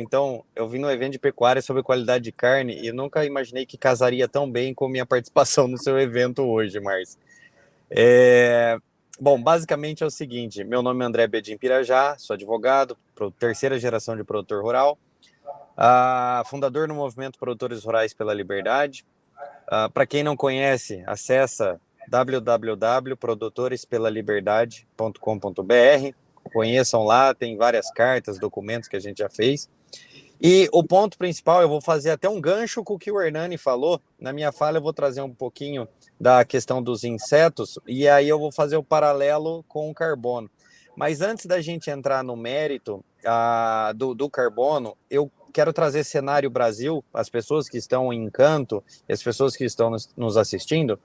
Então, eu vim no evento de pecuária sobre qualidade de carne e eu nunca imaginei que casaria tão bem com minha participação no seu evento hoje, Márcio. É... Bom, basicamente é o seguinte, meu nome é André Bedin Pirajá, sou advogado, terceira geração de produtor rural, fundador do movimento Produtores Rurais pela Liberdade. Para quem não conhece, acessa www.produtorespela-liberdade.com.br. Conheçam lá, tem várias cartas, documentos que a gente já fez. E o ponto principal, eu vou fazer até um gancho com o que o Hernani falou. Na minha fala, eu vou trazer um pouquinho da questão dos insetos, e aí eu vou fazer o paralelo com o carbono. Mas antes da gente entrar no mérito do carbono, eu quero trazer cenário Brasil, as pessoas que estão em Encanto, e as pessoas que estão nos assistindo,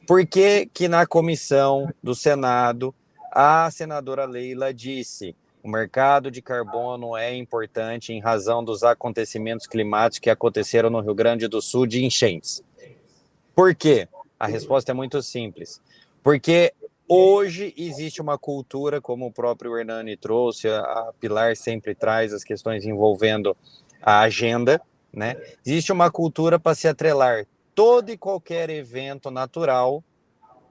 porque que na comissão do Senado, a senadora Leila disse: o mercado de carbono é importante em razão dos acontecimentos climáticos que aconteceram no Rio Grande do Sul de enchentes. Por quê? A resposta é muito simples. Porque hoje existe uma cultura, como o próprio Hernani trouxe, a Pilar sempre traz as questões envolvendo a agenda, né? Existe uma cultura para se atrelar todo e qualquer evento natural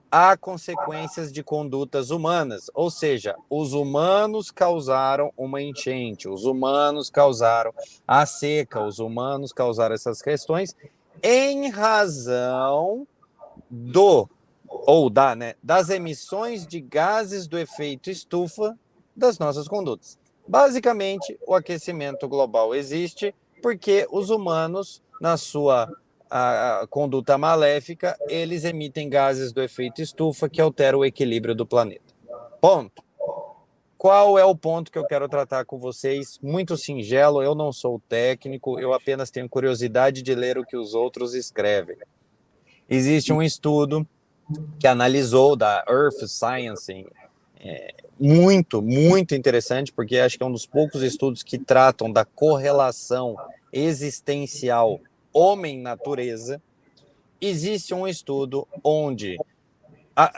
há consequências de condutas humanas, ou seja, os humanos causaram uma enchente, os humanos causaram a seca, os humanos causaram essas questões em razão das emissões de gases do efeito estufa das nossas condutas. Basicamente, o aquecimento global existe porque os humanos, na sua a conduta maléfica, eles emitem gases do efeito estufa que alteram o equilíbrio do planeta. Ponto. Qual é o ponto que eu quero tratar com vocês? Muito singelo, eu não sou técnico, eu apenas tenho curiosidade de ler o que os outros escrevem. Existe um estudo que analisou da Earth Science, muito interessante, porque acho que é um dos poucos estudos que tratam da correlação existencial homem-natureza. Existe um estudo onde,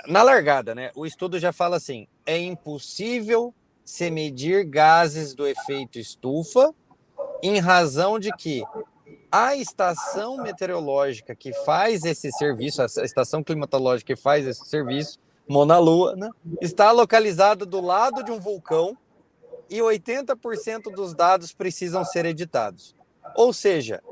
na largada, né, o estudo já fala assim: é impossível se medir gases do efeito estufa em razão de que a estação meteorológica que faz esse serviço, a estação climatológica que faz esse serviço, Mauna Lua, né, está localizada do lado de um vulcão e 80% dos dados precisam ser editados. Ou seja,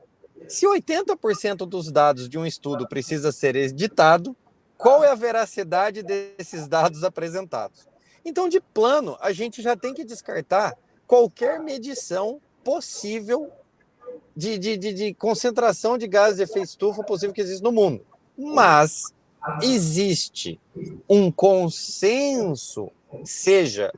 se 80% dos dados de um estudo precisa ser editado, qual é a veracidade desses dados apresentados? Então, de plano, a gente já tem que descartar qualquer medição possível de concentração de gases de efeito estufa possível que existe no mundo. Mas existe um consenso, seja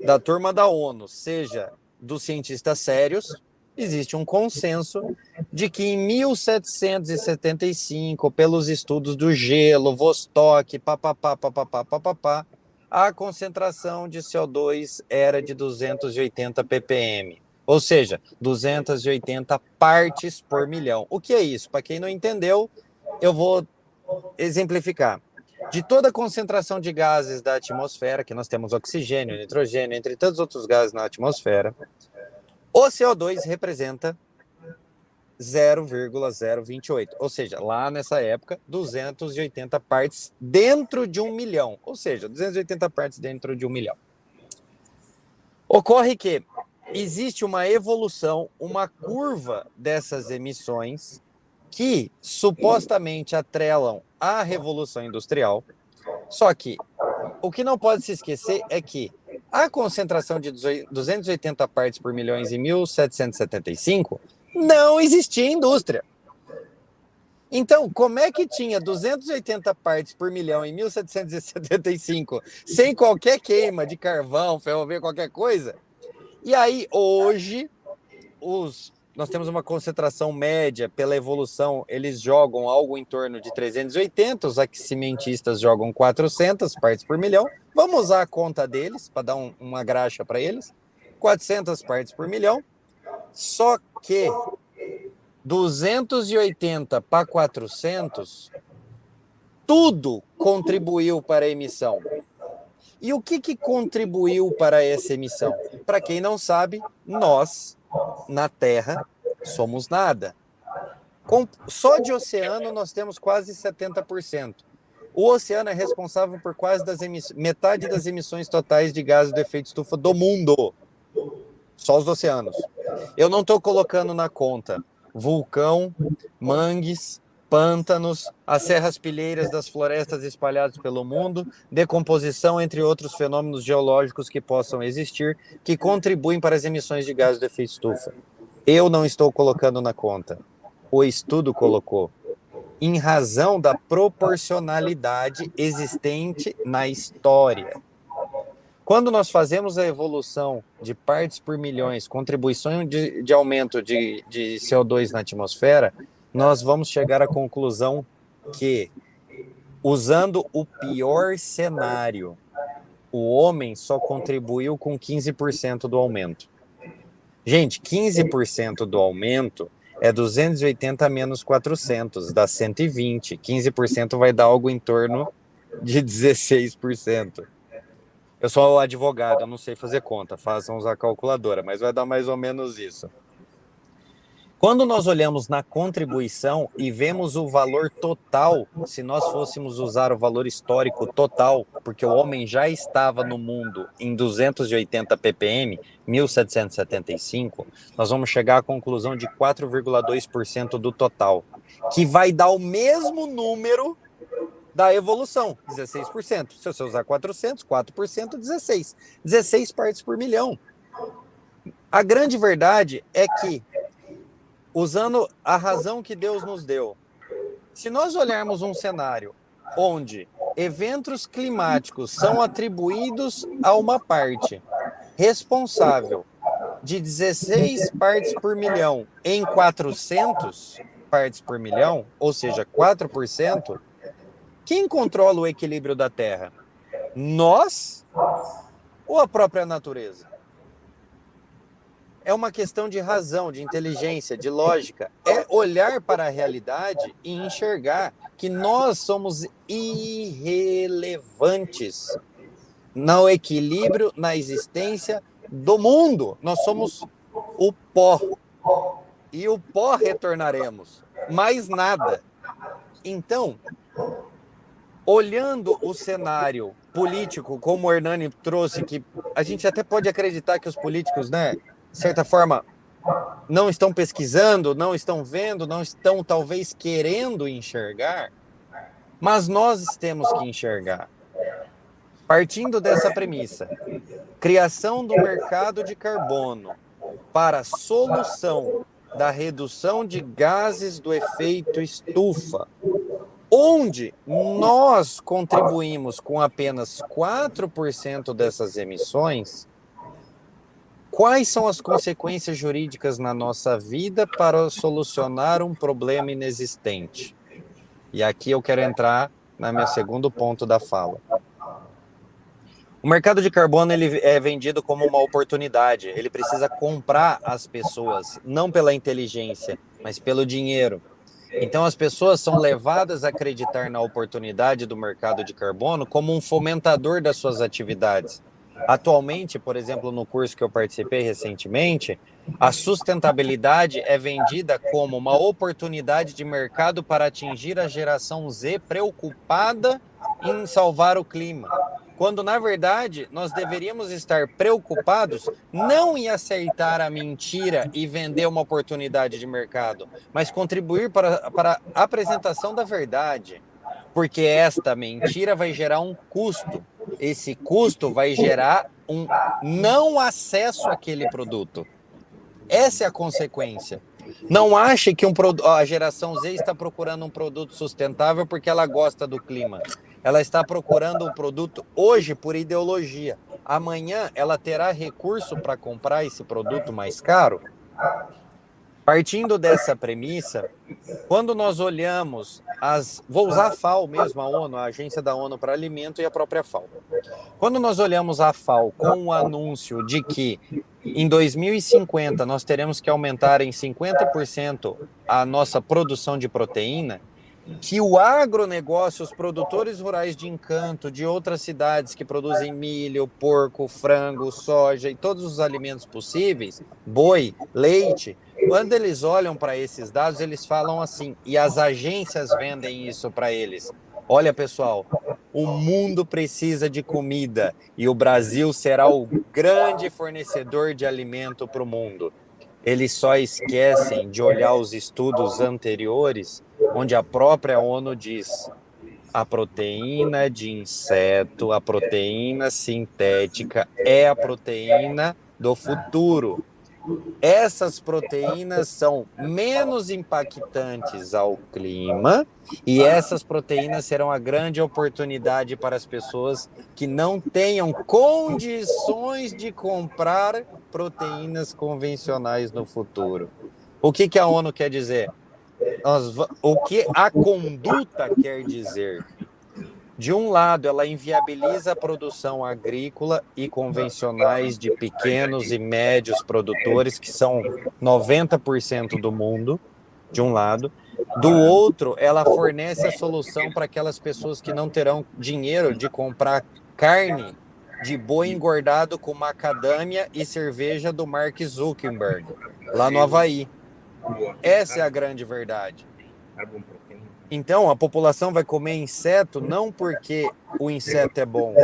da turma da ONU, seja dos cientistas sérios, existe um consenso de que em 1775, pelos estudos do gelo, Vostok, papapá, a concentração de CO2 era de 280 ppm. Ou seja, 280 partes por milhão. O que é isso? Para quem não entendeu, eu vou exemplificar. De toda a concentração de gases da atmosfera, que nós temos oxigênio, nitrogênio, entre tantos outros gases na atmosfera, o CO2 representa 0,028. Ou seja, lá nessa época, 280 partes dentro de 1 milhão. Ou seja, 280 partes dentro de 1 milhão. Ocorre que existe uma evolução, uma curva dessas emissões que supostamente atrelam a Revolução Industrial. Só que o que não pode se esquecer é que a concentração de 280 partes por milhões em 1775 não existia indústria. Então, como é que tinha 280 partes por milhão em 1775 sem qualquer queima de carvão, ferrovia, qualquer coisa? E aí, hoje, nós temos uma concentração média pela evolução, eles jogam algo em torno de 380, os cimentistas jogam 400 partes por milhão. Vamos usar a conta deles, para dar uma graxa para eles. 400 partes por milhão. Só que 280 para 400, tudo contribuiu para a emissão. E o que contribuiu para essa emissão? Para quem não sabe, nós, na Terra, somos nada. Só de oceano nós temos quase 70%. O oceano é responsável por quase metade das emissões totais de gases de efeito estufa do mundo. Só os oceanos. Eu não estou colocando na conta vulcão, mangues, pântanos, as serras-pilheiras das florestas espalhadas pelo mundo, decomposição, entre outros fenômenos geológicos que possam existir, que contribuem para as emissões de gases de efeito estufa. Eu não estou colocando na conta. O estudo colocou, em razão da proporcionalidade existente na história. Quando nós fazemos a evolução de partes por milhões, contribuição de aumento de CO2 na atmosfera, nós vamos chegar à conclusão que, usando o pior cenário, o homem só contribuiu com 15% do aumento. Gente, 15% do aumento é 280 menos 400, dá 120. 15% vai dar algo em torno de 16%. Eu sou advogado, eu não sei fazer conta, façam usar a calculadora, mas vai dar mais ou menos isso. Quando nós olhamos na contribuição e vemos o valor total, se nós fôssemos usar o valor histórico total, porque o homem já estava no mundo em 280 ppm, 1775, nós vamos chegar à conclusão de 4,2% do total, que vai dar o mesmo número da evolução, 16%. Se você usar 400, 4%, 16. 16 partes por milhão. A grande verdade é que, usando a razão que Deus nos deu, se nós olharmos um cenário onde eventos climáticos são atribuídos a uma parte responsável de 16 partes por milhão em 400 partes por milhão, ou seja, 4%, quem controla o equilíbrio da Terra? Nós ou a própria natureza? É uma questão de razão, de inteligência, de lógica. É olhar para a realidade e enxergar que nós somos irrelevantes no equilíbrio, na existência do mundo. Nós somos o pó. E o pó retornaremos. Mais nada. Então, olhando o cenário político, como o Hernani trouxe, que a gente até pode acreditar que os políticos, né, de certa forma, não estão pesquisando, não estão vendo, não estão talvez querendo enxergar, mas nós temos que enxergar. Partindo dessa premissa, criação do mercado de carbono para a solução da redução de gases do efeito estufa, onde nós contribuímos com apenas 4% dessas emissões, quais são as consequências jurídicas na nossa vida para solucionar um problema inexistente? E aqui eu quero entrar no meu segundo ponto da fala. O mercado de carbono ele é vendido como uma oportunidade. Ele precisa comprar as pessoas, não pela inteligência, mas pelo dinheiro. Então as pessoas são levadas a acreditar na oportunidade do mercado de carbono como um fomentador das suas atividades. Atualmente, por exemplo, no curso que eu participei recentemente, a sustentabilidade é vendida como uma oportunidade de mercado para atingir a geração Z preocupada em salvar o clima. Quando, na verdade, nós deveríamos estar preocupados não em aceitar a mentira e vender uma oportunidade de mercado, mas contribuir para a apresentação da verdade. Porque esta mentira vai gerar um custo. Esse custo vai gerar um não acesso àquele produto. Essa é a consequência. Não ache que a geração Z está procurando um produto sustentável porque ela gosta do clima. Ela está procurando um produto hoje por ideologia. Amanhã ela terá recurso para comprar esse produto mais caro? Partindo dessa premissa, quando nós olhamos vou usar a FAO mesmo, a ONU, a Agência da ONU para Alimento e a própria FAO. Quando nós olhamos a FAO com o anúncio de que em 2050 nós teremos que aumentar em 50% a nossa produção de proteína, que o agronegócio, os produtores rurais de Encanto, de outras cidades que produzem milho, porco, frango, soja e todos os alimentos possíveis, boi, leite, quando eles olham para esses dados, eles falam assim, e as agências vendem isso para eles. Olha, pessoal, o mundo precisa de comida e o Brasil será o grande fornecedor de alimento para o mundo. Eles só esquecem de olhar os estudos anteriores, onde a própria ONU diz a proteína de inseto, a proteína sintética é a proteína do futuro. Essas proteínas são menos impactantes ao clima e essas proteínas serão a grande oportunidade para as pessoas que não tenham condições de comprar proteínas convencionais no futuro. O que a ONU quer dizer? O que a conduta quer dizer? De um lado, ela inviabiliza a produção agrícola e convencionais de pequenos e médios produtores, que são 90% do mundo, de um lado. Do outro, ela fornece a solução para aquelas pessoas que não terão dinheiro de comprar carne de boi engordado com macadâmia e cerveja do Mark Zuckerberg, lá no Havaí. Essa é a grande verdade. Então, a população vai comer inseto não porque o inseto é bom,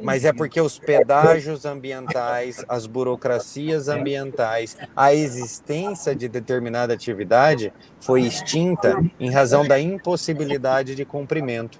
mas é porque os pedágios ambientais, as burocracias ambientais, a existência de determinada atividade foi extinta em razão da impossibilidade de cumprimento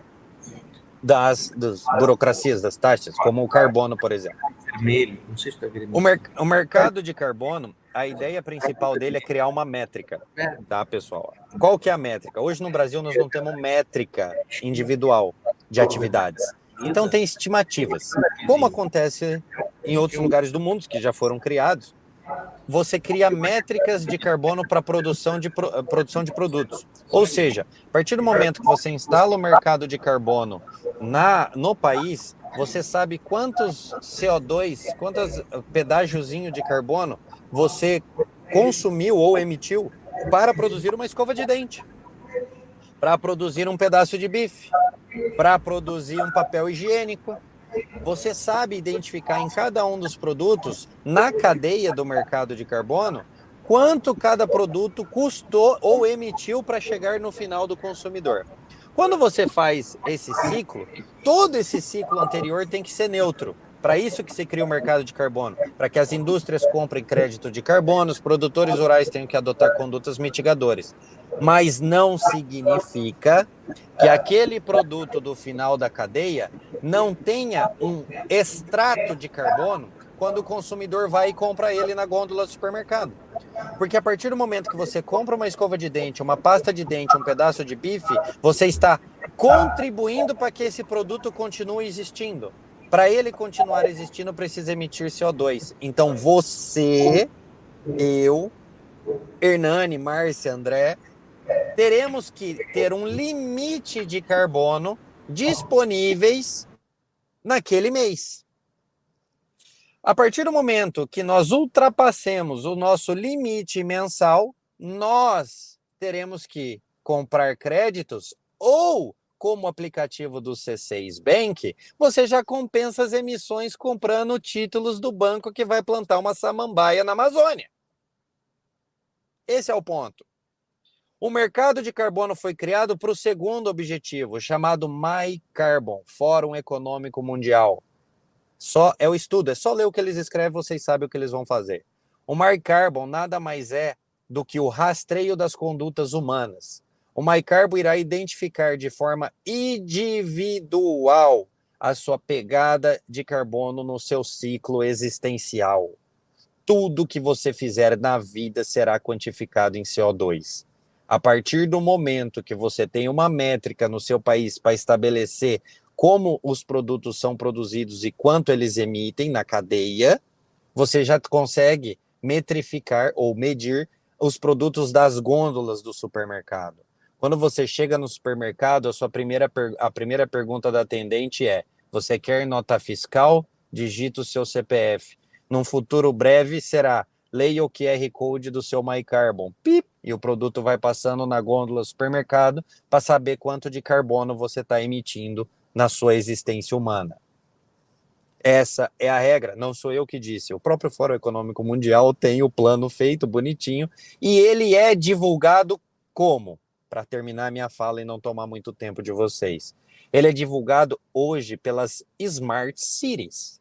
das burocracias, das taxas, como o carbono, por exemplo. Vermelho, não sei se está vermelho. O mercado de carbono, a ideia principal dele é criar uma métrica, tá, pessoal? Qual que é a métrica? Hoje no Brasil nós não temos métrica individual de atividades. Então tem estimativas. Como acontece em outros lugares do mundo que já foram criados, você cria métricas de carbono para produção de produtos. Ou seja, a partir do momento que você instala o mercado de carbono no país, você sabe quantos CO2, quantos pedágiozinho de carbono você consumiu ou emitiu para produzir uma escova de dente, para produzir um pedaço de bife, para produzir um papel higiênico. Você sabe identificar em cada um dos produtos, na cadeia do mercado de carbono, quanto cada produto custou ou emitiu para chegar no final do consumidor. Quando você faz esse ciclo, todo esse ciclo anterior tem que ser neutro. Para isso que se cria o mercado de carbono, para que as indústrias comprem crédito de carbono, os produtores rurais tenham que adotar condutas mitigadoras. Mas não significa que aquele produto do final da cadeia não tenha um extrato de carbono quando o consumidor vai e compra ele na gôndola do supermercado. Porque a partir do momento que você compra uma escova de dente, uma pasta de dente, um pedaço de bife, você está contribuindo para que esse produto continue existindo. Para ele continuar existindo, precisa emitir CO2. Então você, eu, Hernani, Márcia, André, teremos que ter um limite de carbono disponíveis naquele mês. A partir do momento que nós ultrapassemos o nosso limite mensal, nós teremos que comprar créditos ou, como o aplicativo do C6 Bank, você já compensa as emissões comprando títulos do banco que vai plantar uma samambaia na Amazônia. Esse é o ponto. O mercado de carbono foi criado para o segundo objetivo, chamado MyCarbon, Fórum Econômico Mundial. Só é o estudo, é só ler o que eles escrevem, vocês sabem o que eles vão fazer. O MyCarbon nada mais é do que o rastreio das condutas humanas. O MyCarbon irá identificar de forma individual a sua pegada de carbono no seu ciclo existencial. Tudo que você fizer na vida será quantificado em CO2. A partir do momento que você tem uma métrica no seu país para estabelecer como os produtos são produzidos e quanto eles emitem na cadeia, você já consegue metrificar ou medir os produtos das gôndolas do supermercado. Quando você chega no supermercado, a primeira pergunta da atendente é: você quer nota fiscal? Digita o seu CPF. Num futuro breve será: leia o QR Code do seu MyCarbon. Pip! e o produto vai passando na gôndola do supermercado para saber quanto de carbono você está emitindo na sua existência humana. Essa é a regra, não sou eu que disse. O próprio Fórum Econômico Mundial tem o plano feito, bonitinho, e ele é divulgado como? Para terminar minha fala e não tomar muito tempo de vocês. Ele é divulgado hoje pelas Smart Cities.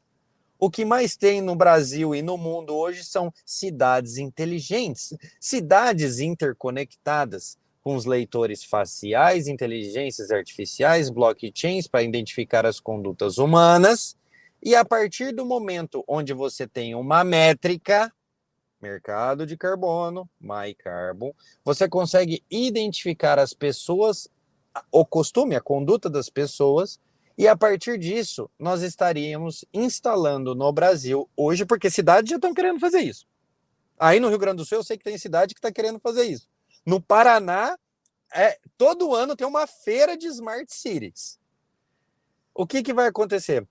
O que mais tem no Brasil e no mundo hoje são cidades inteligentes, cidades interconectadas, com os leitores faciais, inteligências artificiais, blockchains para identificar as condutas humanas. E a partir do momento onde você tem uma métrica, mercado de carbono, MyCarbon, você consegue identificar as pessoas, o costume, a conduta das pessoas, e a partir disso nós estaríamos instalando no Brasil hoje, porque cidades já estão querendo fazer isso. Aí no Rio Grande do Sul eu sei que tem cidade que está querendo fazer isso. No Paraná, todo ano tem uma feira de Smart Cities. O que vai acontecer?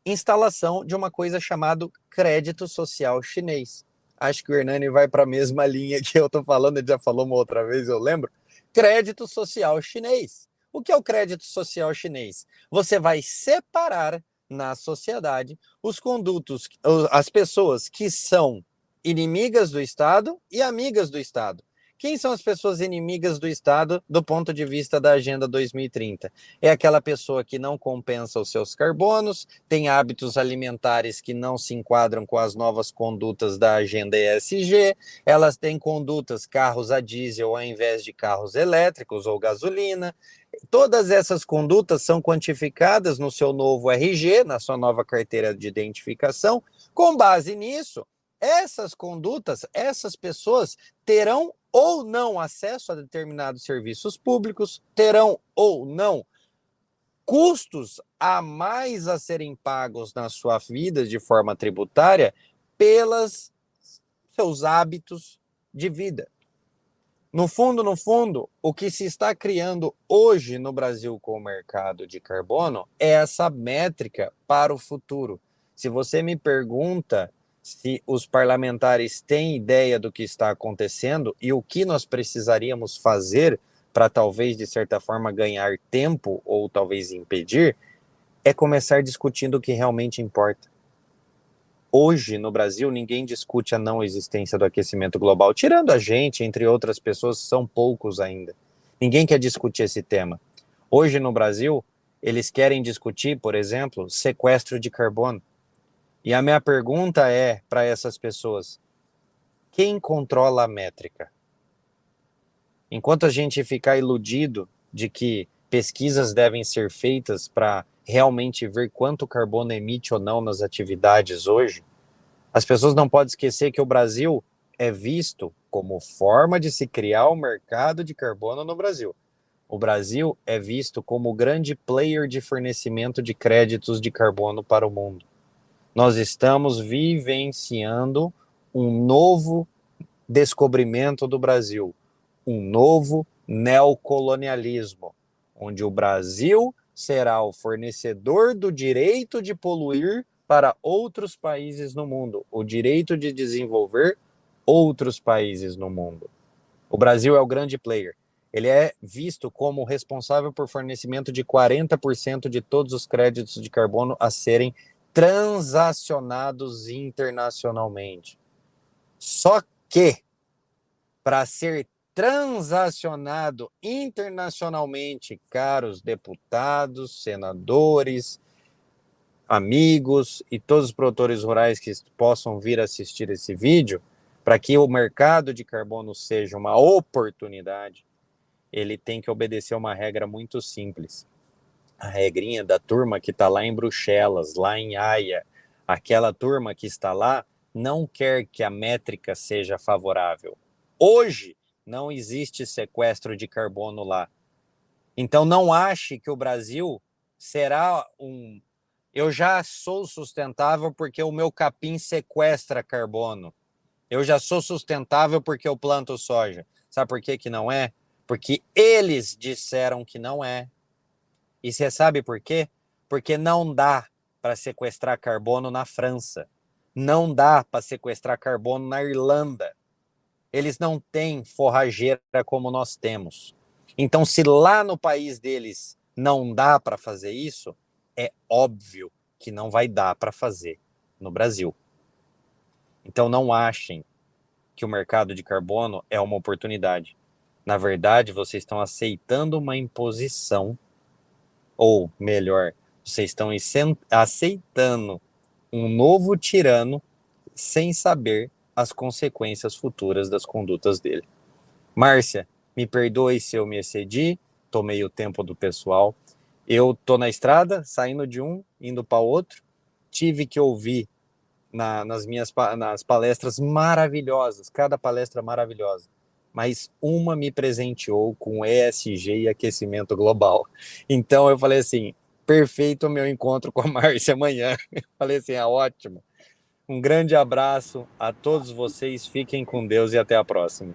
Instalação de uma coisa chamada crédito social chinês. Acho que o Hernani vai para a mesma linha que eu estou falando, ele já falou uma outra vez, eu lembro. Crédito social chinês. O que é o crédito social chinês? Você vai separar na sociedade os condutos, as pessoas que são inimigas do Estado e amigas do Estado. Quem são as pessoas inimigas do Estado do ponto de vista da Agenda 2030? É aquela pessoa que não compensa os seus carbonos, tem hábitos alimentares que não se enquadram com as novas condutas da Agenda ESG, elas têm condutas carros a diesel ao invés de carros elétricos ou gasolina. Todas essas condutas são quantificadas no seu novo RG, na sua nova carteira de identificação. Com base nisso, essas condutas, essas pessoas terão ou não acesso a determinados serviços públicos, terão ou não custos a mais a serem pagos na sua vida de forma tributária pelos seus hábitos de vida. No fundo, o que se está criando hoje no Brasil com o mercado de carbono é essa métrica para o futuro. Se você me pergunta se os parlamentares têm ideia do que está acontecendo e o que nós precisaríamos fazer para talvez, de certa forma, ganhar tempo ou talvez impedir, é começar discutindo o que realmente importa. Hoje, no Brasil, ninguém discute a não existência do aquecimento global, tirando a gente, entre outras pessoas, são poucos ainda. Ninguém quer discutir esse tema. Hoje, no Brasil, eles querem discutir, por exemplo, sequestro de carbono. E a minha pergunta é para essas pessoas: quem controla a métrica? Enquanto a gente ficar iludido de que pesquisas devem ser feitas para realmente ver quanto carbono emite ou não nas atividades hoje, as pessoas não podem esquecer que o Brasil é visto como forma de se criar o mercado de carbono no Brasil. O Brasil é visto como o grande player de fornecimento de créditos de carbono para o mundo. Nós estamos vivenciando um novo descobrimento do Brasil, um novo neocolonialismo, onde o Brasil será o fornecedor do direito de poluir para outros países no mundo, o direito de desenvolver outros países no mundo. O Brasil é o grande player. Ele é visto como responsável por fornecimento de 40% de todos os créditos de carbono a serem transacionados internacionalmente. Só que, para ser transacionado internacionalmente, caros deputados, senadores, amigos e todos os produtores rurais que possam vir assistir esse vídeo, para que o mercado de carbono seja uma oportunidade, ele tem que obedecer uma regra muito simples. A regrinha da turma que está lá em Bruxelas, lá em Haia, aquela turma que está lá não quer que a métrica seja favorável. Hoje não existe sequestro de carbono lá. Então não ache que o Brasil será um... Eu já sou sustentável porque o meu capim sequestra carbono. Eu já sou sustentável porque eu planto soja. Sabe por que não é? Porque eles disseram que não é. E você sabe por quê? Porque não dá para sequestrar carbono na França. Não dá para sequestrar carbono na Irlanda. Eles não têm forrageira como nós temos. Então, se lá no país deles não dá para fazer isso, é óbvio que não vai dar para fazer no Brasil. Então, não achem que o mercado de carbono é uma oportunidade. Na verdade, vocês estão aceitando uma imposição, ou melhor, vocês estão aceitando um novo tirano sem saber as consequências futuras das condutas dele. Márcia, me perdoe se eu me excedi, tomei o tempo do pessoal. Eu tô na estrada, saindo de um, indo para outro. Tive que ouvir nas palestras maravilhosas, cada palestra maravilhosa. Mas uma me presenteou com ESG e aquecimento global. Então eu falei assim, perfeito o meu encontro com a Márcia amanhã. Falei assim, ótimo. Um grande abraço a todos vocês, fiquem com Deus e até a próxima.